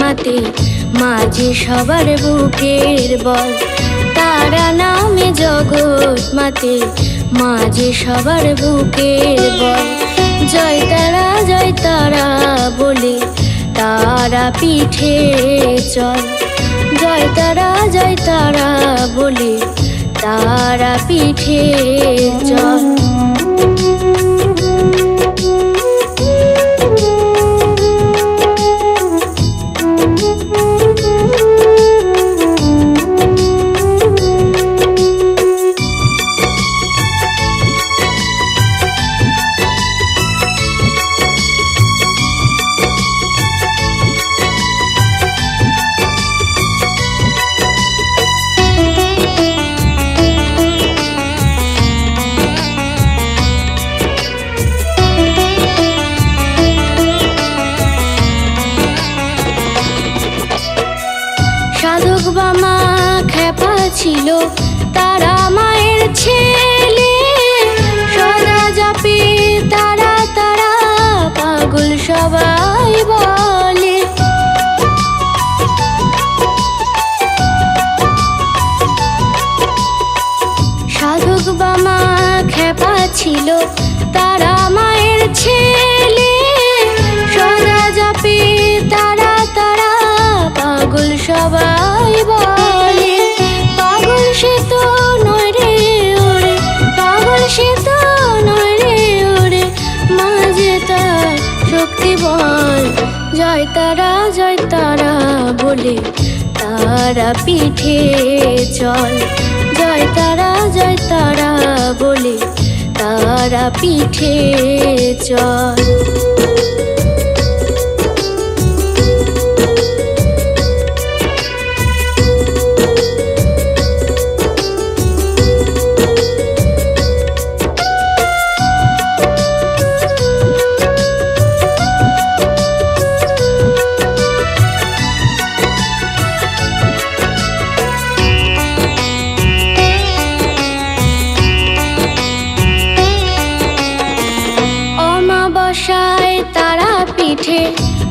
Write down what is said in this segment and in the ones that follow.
মাতে মাঝে সবার বুকের বল। তারা নামে জগৎ মাতে মাঝে সবার বুকের বল। জয় তারা বলে তারা পিঠে চল। জয় তারা বলে তারা পিঠে চল। সাধক বামা খেপা ছিল তারা মায়ের ছেলে। সদা জপে তারা পাগল সবাই বলে। সাধক বামা খেপা ছিল তারা মায়ের ছেলে। সদা জপে তারা পাগল সবাই বলে। পাগল সে তো নয় রে ওরে, পাগল সে তো নয় রে ওরে, মাঝে তার শক্তি বল। জয় তারা বলে তারা পিঠে চল। জয় তারা বলে তারা পিঠে চল। অমাবস্যায় তারা পিঠে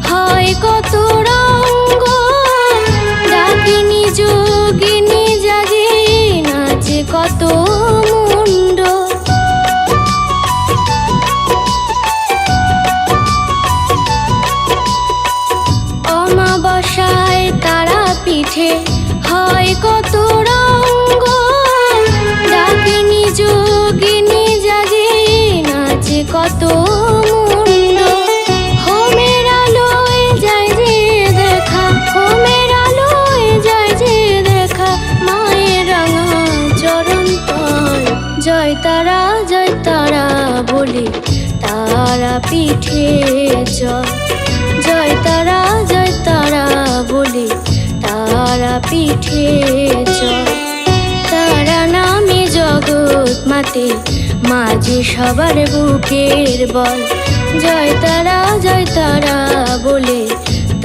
হয় কত রঙ্গ। ডাকিনী যোগিনী জাগে নাচে কত মুন্ড। অমাবস্যায় তারা পিঠে হয় কত রঙ্গ। ডাকিনী যোগিনী জাগে নাচে কত মুন্ড। হোমের আলোয় যায় যে দেখা, হোমের আলোয় যায় যে দেখা, মায়ের রাঙা চরণ তল। জয় তারা বলে তারা পিঠে চল। জয় তারা বলে তারা পিঠে চল। তারা নামে জগৎ মাতে মাঝে সবার বুকের বল। জয় তারা বলে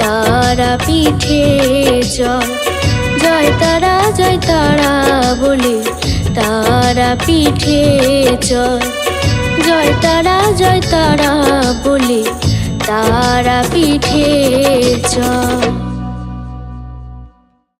তারা পিঠে চল। জয় তারা বলে তারা পিঠে চল। জয় তারা বলে তারা পিঠে চল।